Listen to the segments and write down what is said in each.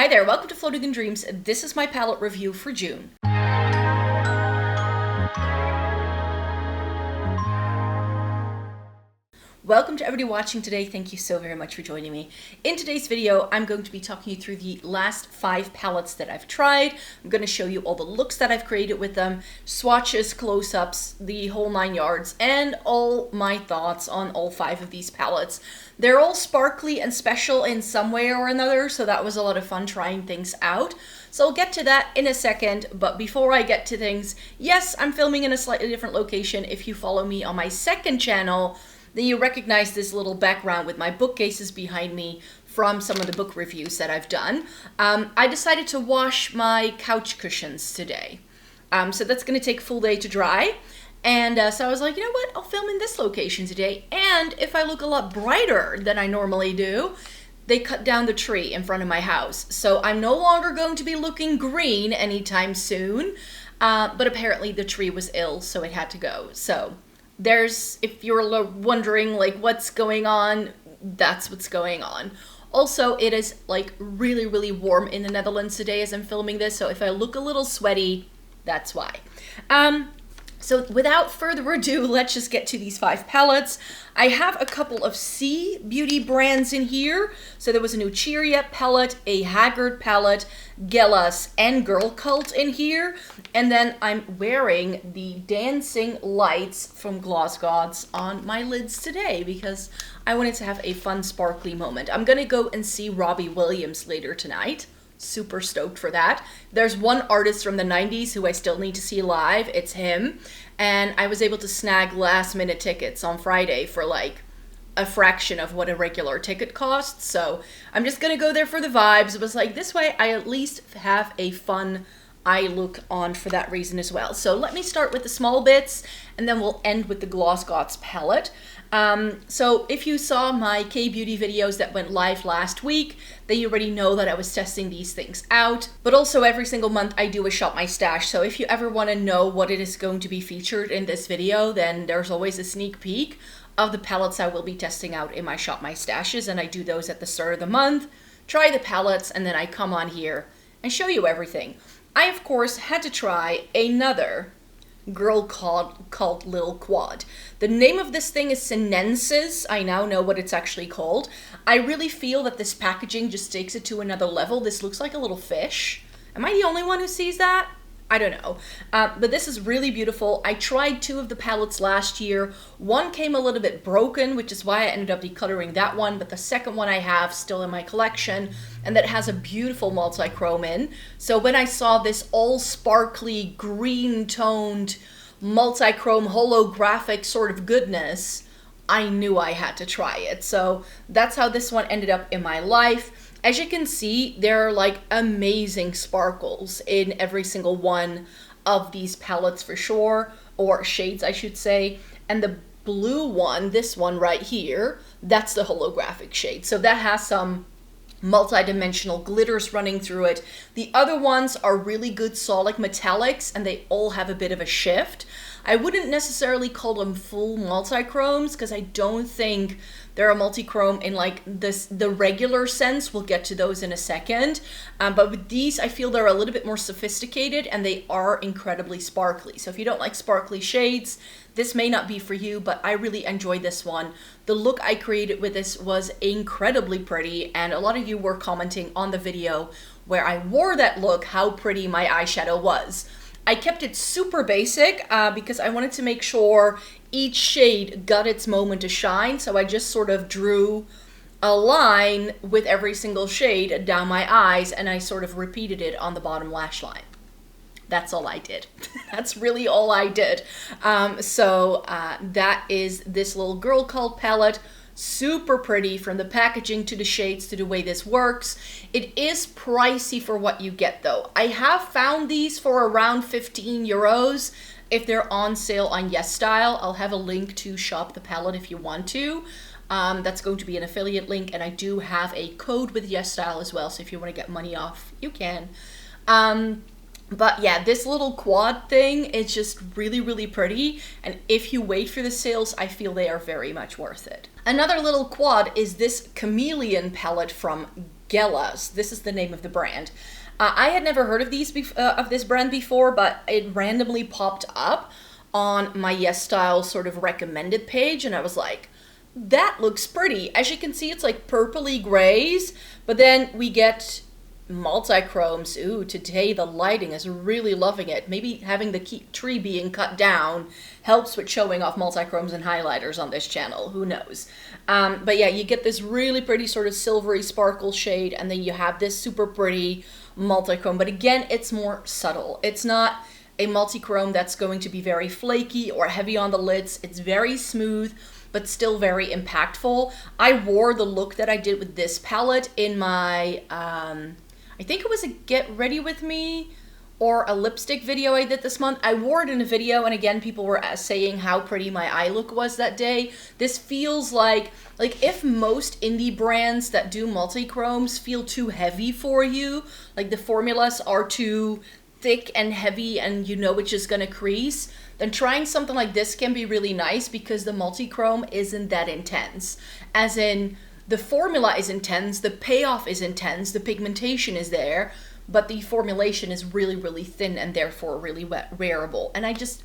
Hi there, welcome to Floating in Dreams. This is my palette review for June. Welcome to everybody watching today. Thank you so very much for joining me. In today's video, I'm going to be talking you through the last 5 palettes that I've tried. I'm going to show you all the looks that I've created with them, swatches, close-ups, the whole 9 yards, and all my thoughts on all 5 of these palettes. They're all sparkly and special in some way or another, so that was a lot of fun trying things out. So I'll get to that in a second, but before I get to things, yes, I'm filming in a slightly different location. If you follow me on my second channel, then you recognize this little background with my bookcases behind me from some of the book reviews that I've done. I decided to wash my couch cushions today. So that's going to take a full day to dry. And so I was like, you know what, I'll film in this location today. And if I look a lot brighter than I normally do, they cut down the tree in front of my house. So I'm no longer going to be looking green anytime soon. But apparently the tree was ill, so it had to go. So if you're wondering like what's going on, that's what's going on. Also, it is like really, really warm in the Netherlands today as I'm filming this, so if I look a little sweaty, that's why. So without further ado, let's just get to these 5 palettes. I have a couple of C beauty brands in here. So there was a new Cheeryep palette, a Haggard palette, Gellas, and Girlcult in here. And then I'm wearing the Dancing Lights from Glossgods on my lids today because I wanted to have a fun sparkly moment. I'm gonna go and see Robbie Williams later tonight. Super stoked for that. There's one artist from the 90s who I still need to see live. It's him. And I was able to snag last minute tickets on Friday for like a fraction of what a regular ticket costs. So I'm just gonna go there for the vibes. It was like, this way I at least have a fun eye look on for that reason as well. So let me start with the small bits and then we'll end with the Glossgods palette. So if you saw my K-beauty videos that went live last week, then you already know that I was testing these things out. But also every single month I do a shop my stash. So if you ever want to know what it is going to be featured in this video, then there's always a sneak peek of the palettes I will be testing out in my shop my stashes. And I do those at the start of the month, try the palettes, and then I come on here and show you everything. I, of course, had to try another Girlcult little quad. The name of this thing is Sinensis. I now know what it's actually called. I really feel that this packaging just takes it to another level. This looks like a little fish. Am I the only one who sees that? I don't know. But this is really beautiful. I tried 2 of the palettes last year. One came a little bit broken, which is why I ended up decluttering that one. But the second one I have still in my collection, and that has a beautiful multi-chrome in. So when I saw this all sparkly, green-toned, multi-chrome, holographic sort of goodness, I knew I had to try it. So that's how this one ended up in my life. As you can see, there are like amazing sparkles in every single one of these palettes for sure, or shades I should say. And the blue one, this one right here, that's the holographic shade. So that has some multi-dimensional glitters running through it. The other ones are really good solid metallics and they all have a bit of a shift. I wouldn't necessarily call them full multi-chromes because I don't think they're a multi-chrome in like the regular sense. We'll get to those in a second. But with these, I feel they're a little bit more sophisticated and they are incredibly sparkly. So if you don't like sparkly shades, this may not be for you, but I really enjoyed this one. The look I created with this was incredibly pretty, and a lot of you were commenting on the video where I wore that look how pretty my eyeshadow was. I kept it super basic because I wanted to make sure each shade got its moment to shine, so I just sort of drew a line with every single shade down my eyes, and I sort of repeated it on the bottom lash line. That's all I did. That's really all I did. That is this little Girlcult palette. Super pretty from the packaging to the shades to the way this works. It is pricey for what you get though. I have found these for around 15 euros if they're on sale on YESSTYLE. I'll have a link to shop the palette if you want to. That's going to be an affiliate link, and I do have a code with YESSTYLE as well, so if you want to get money off, you can. But yeah, this little quad thing is just really, really pretty. And if you wait for the sales, I feel they are very much worth it. Another little quad is this Chameleon palette from Gellas. This is the name of the brand. I had never heard of this brand before, but it randomly popped up on my YESSTYLE sort of recommended page, and I was like, that looks pretty. As you can see, it's like purpley grays, but then we get multi-chromes. Ooh, today the lighting is really loving it. Maybe having the tree being cut down helps with showing off multi-chromes and highlighters on this channel. Who knows? But yeah, you get this really pretty sort of silvery sparkle shade, and then you have this super pretty multi-chrome. But again, it's more subtle. It's not a multi-chrome that's going to be very flaky or heavy on the lids. It's very smooth, but still very impactful. I wore the look that I did with this palette in my, I think it was a Get Ready With Me or a lipstick video I did this month. I wore it in a video, and again, people were saying how pretty my eye look was that day. This feels like if most indie brands that do multi-chromes feel too heavy for you, like the formulas are too thick and heavy and you know it's just gonna crease, then trying something like this can be really nice because the multi-chrome isn't that intense. As in, the formula is intense, the payoff is intense, the pigmentation is there, but the formulation is really, really thin and therefore really wearable. And I just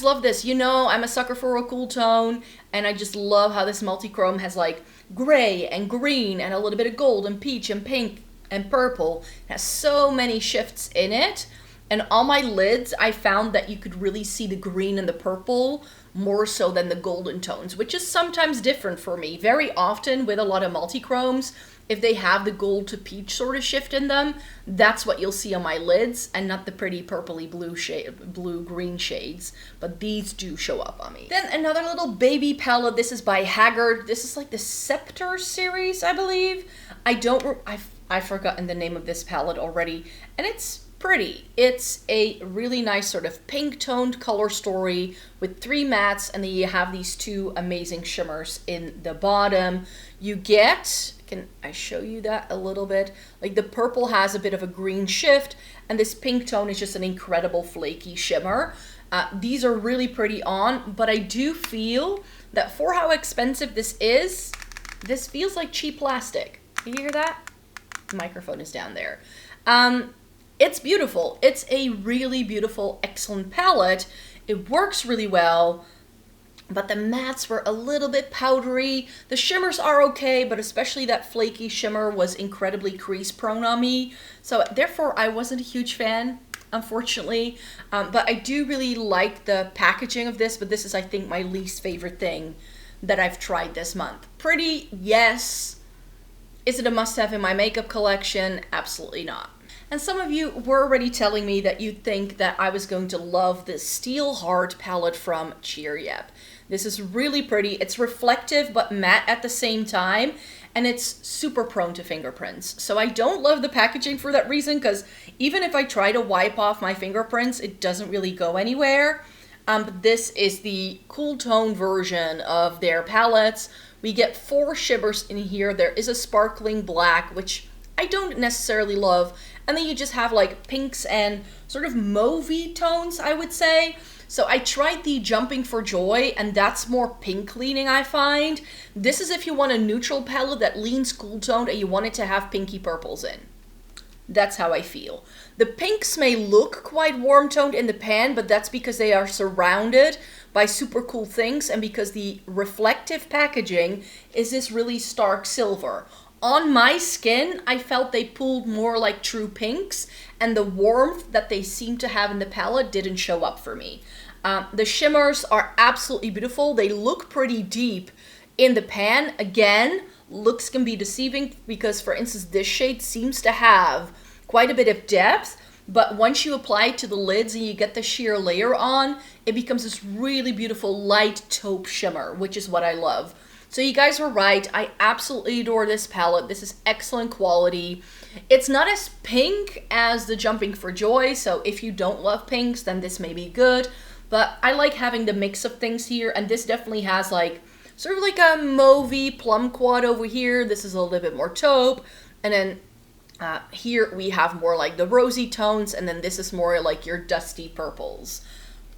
love this. You know, I'm a sucker for a cool tone, and I just love how this multi-chrome has like gray and green and a little bit of gold and peach and pink and purple. It has so many shifts in it. And on my lids, I found that you could really see the green and the purple more so than the golden tones, which is sometimes different for me. Very often with a lot of multi-chromes, if they have the gold to peach sort of shift in them, that's what you'll see on my lids, and not the pretty purpley blue-green shades. But these do show up on me. Then another little baby palette. This is by Haggard. This is like the Scepter series, I believe. I've forgotten the name of this palette already, and it's pretty. It's a really nice sort of pink toned color story with 3 mattes, and then you have these 2 amazing shimmers in the bottom. You get, can I show you that a little bit? Like the purple has a bit of a green shift, and this pink tone is just an incredible flaky shimmer. These are really pretty on, but I do feel that for how expensive this is, this feels like cheap plastic. Can you hear that? The microphone is down there. It's beautiful. It's a really beautiful, excellent palette. It works really well, but the mattes were a little bit powdery. The shimmers are okay, but especially that flaky shimmer was incredibly crease prone on me. So therefore, I wasn't a huge fan, unfortunately. But I do really like the packaging of this, but this is, I think, my least favorite thing that I've tried this month. Pretty, yes. Is it a must-have in my makeup collection? Absolutely not. And some of you were already telling me that you think that I was going to love this Steel Heart palette from Cheeryep. This is really pretty. It's reflective but matte at the same time, and it's super prone to fingerprints. So I don't love the packaging for that reason, because even if I try to wipe off my fingerprints, it doesn't really go anywhere. But this is the cool tone version of their palettes. We get 4 shimmers in here. There is a sparkling black, which I don't necessarily love. And then you just have like pinks and sort of mauvey tones, I would say. So I tried the Jumping for Joy, and that's more pink leaning, I find. This is if you want a neutral palette that leans cool toned and you want it to have pinky purples in. That's how I feel. The pinks may look quite warm toned in the pan, but that's because they are surrounded by super cool things, and because the reflective packaging is this really stark silver. On my skin, I felt they pulled more like true pinks, and the warmth that they seem to have in the palette didn't show up for me. The shimmers are absolutely beautiful. They look pretty deep in the pan. Again, looks can be deceiving because, for instance, this shade seems to have quite a bit of depth, but once you apply it to the lids and you get the sheer layer on, it becomes this really beautiful light taupe shimmer, which is what I love. So you guys were right. I absolutely adore this palette. This is excellent quality. It's not as pink as the Jumping for Joy, so if you don't love pinks, then this may be good. But I like having the mix of things here, and this definitely has like sort of like a mauvey plum quad over here. This is a little bit more taupe, and then here we have more like the rosy tones, and then this is more like your dusty purples.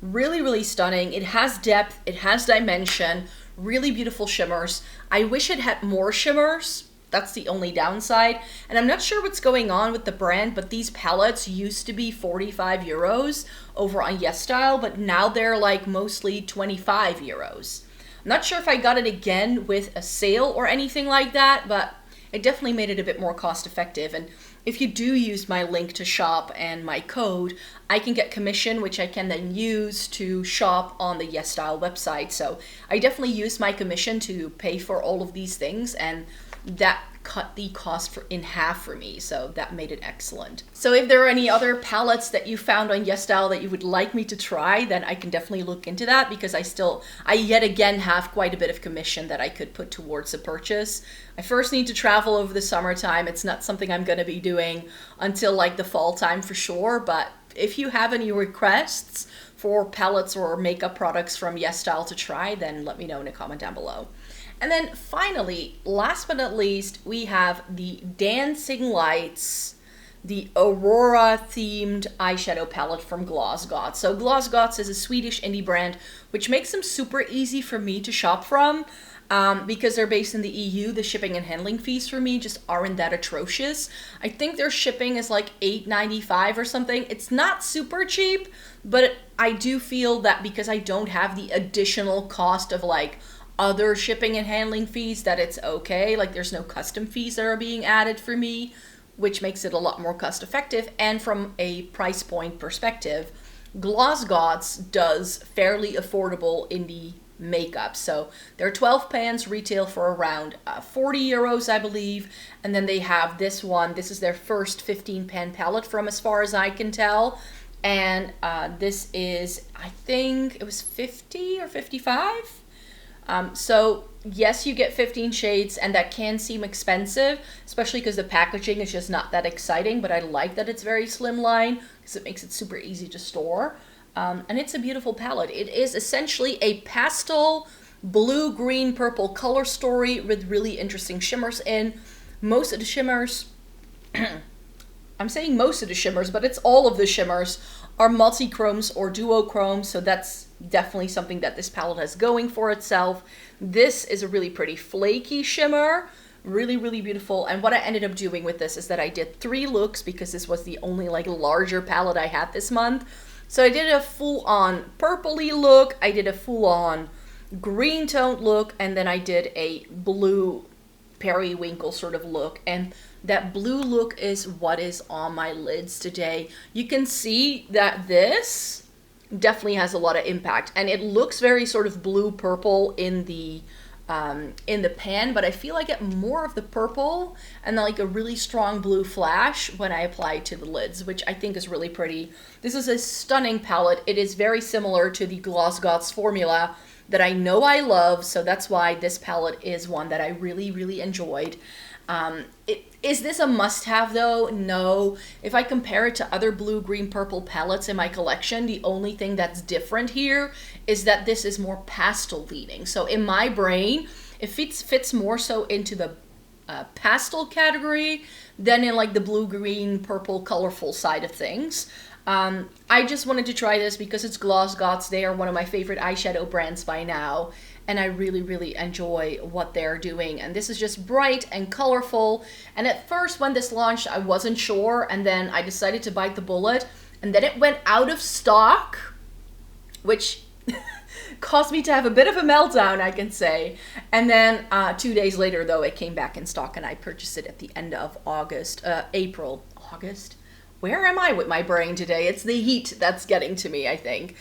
Really, really stunning. It has depth, it has dimension, really beautiful shimmers. I wish it had more shimmers. That's the only downside. And I'm not sure what's going on with the brand, but these palettes used to be 45 euros over on YESSTYLE, but now they're like mostly 25 euros. I'm not sure if I got it again with a sale or anything like that, but it definitely made it a bit more cost effective. And if you do use my link to shop and my code, I can get commission, which I can then use to shop on the YESSTYLE website. So I definitely used my commission to pay for all of these things, and that cut the cost in half for me, so that made it excellent. So if there are any other palettes that you found on YESSTYLE that you would like me to try, then I can definitely look into that, because I yet again have quite a bit of commission that I could put towards a purchase. I first need to travel over the summertime. It's not something I'm going to be doing until like the fall time for sure, but if you have any requests for palettes or makeup products from YESSTYLE to try, then let me know in a comment down below. And then finally, last but not least, we have the Dancing Lights, the Aurora themed eyeshadow palette from Glossgods. So Glossgods is a Swedish indie brand, which makes them super easy for me to shop from. Because they're based in the EU, the shipping and handling fees for me just aren't that atrocious. I think their shipping is like $8.95 or something. It's not super cheap, but I do feel that because I don't have the additional cost of like other shipping and handling fees, that it's okay. Like there's no custom fees that are being added for me, which makes it a lot more cost effective. And from a price point perspective, Glossgods does fairly affordable indie makeup. So their 12 pans retail for around 40 euros, I believe. And then they have this one. This is their first 15 pan palette from as far as I can tell. And this is, I think it was 50 or 55. So yes, you get 15 shades, and that can seem expensive, especially because the packaging is just not that exciting, but I like that it's very slimline because it makes it super easy to store. And it's a beautiful palette. It is essentially a pastel blue, green, purple color story with really interesting shimmers in. Most of the shimmers, I'm saying most of the shimmers, but it's all of the shimmers, are multi-chromes or duochromes, so that's definitely something that this palette has going for itself. This is a really pretty flaky shimmer, really, really beautiful. And what I ended up doing with this is that I did 3 looks because this was the only like larger palette I had this month. So I did a full-on purpley look, I did a full-on green toned look, and then I did a blue periwinkle sort of look. And that blue look is what is on my lids today. You can see that this definitely has a lot of impact, and it looks very sort of blue purple in the pan, but I feel I get more of the purple and then like a really strong blue flash when I apply it to the lids, which I think is really pretty. This is a stunning palette. It is very similar to the Glossgods formula that I know I love, so that's why this palette is one that I really, really enjoyed. Is this a must-have though? No. If I compare it to other blue, green, purple palettes in my collection, the only thing that's different here is that this is more pastel leaning. So in my brain, it fits more so into the pastel category than in like the blue, green, purple, colorful side of things. I just wanted to try this because it's Glossgods. They are one of my favorite eyeshadow brands by now, and I really, really enjoy what they're doing. And this is just bright and colorful. And at first when this launched, I wasn't sure, and then I decided to bite the bullet, and then it went out of stock, which caused me to have a bit of a meltdown, I can say. And then 2 days later, though, it came back in stock, and I purchased it at the end of August. Where am I with my brain today? It's the heat that's getting to me, I think.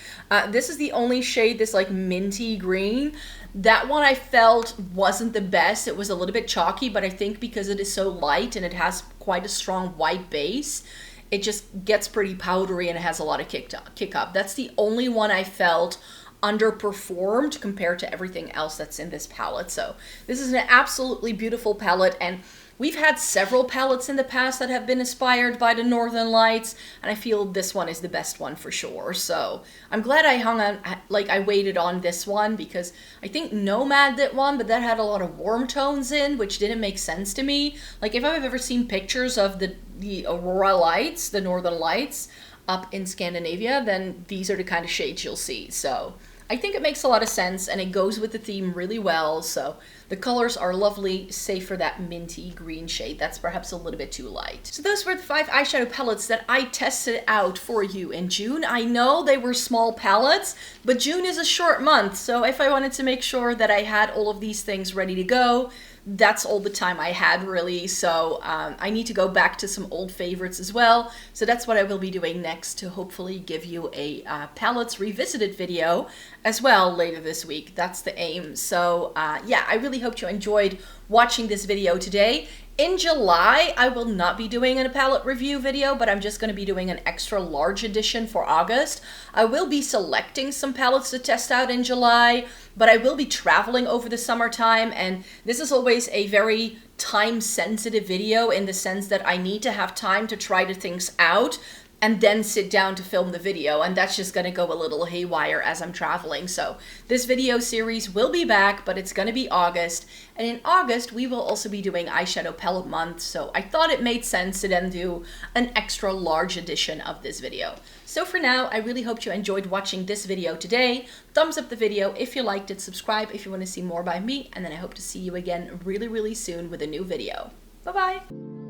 This is the only shade, this like minty green. That one I felt wasn't the best. It was a little bit chalky, but I think because it is so light and it has quite a strong white base, it just gets pretty powdery and it has a lot of kick up. That's the only one I felt underperformed compared to everything else that's in this palette. So this is an absolutely beautiful palette, and we've had several palettes in the past that have been inspired by the Northern Lights, and I feel this one is the best one for sure. So I'm glad I hung on, like I waited on this one, because I think Nomad did one, but that had a lot of warm tones in, which didn't make sense to me. Like if I've ever seen pictures of the Aurora Lights, the Northern Lights, up in Scandinavia, then these are the kind of shades you'll see. So I think it makes a lot of sense and it goes with the theme really well. So the colors are lovely, save for that minty green shade. That's perhaps a little bit too light. So those were the 5 eyeshadow palettes that I tested out for you in June. I know they were small palettes, but June is a short month. So if I wanted to make sure that I had all of these things ready to go, that's all the time I had really. So I need to go back to some old favorites as well. So that's what I will be doing next, to hopefully give you a palettes revisited video as well later this week. That's the aim. So yeah, I really hope you enjoyed watching this video today. In July, I will not be doing a palette review video, but I'm just going to be doing an extra large edition for August. I will be selecting some palettes to test out in July, but I will be traveling over the summertime, and this is always a very time-sensitive video in the sense that I need to have time to try the things out and then sit down to film the video, and that's just gonna go a little haywire as I'm traveling. So this video series will be back, but it's gonna be August, and in August we will also be doing eyeshadow palette month, so I thought it made sense to then do an extra large edition of this video. So for now, I really hope you enjoyed watching this video today. Thumbs up the video if you liked it, subscribe if you want to see more by me, and then I hope to see you again really, really soon with a new video. Bye-bye!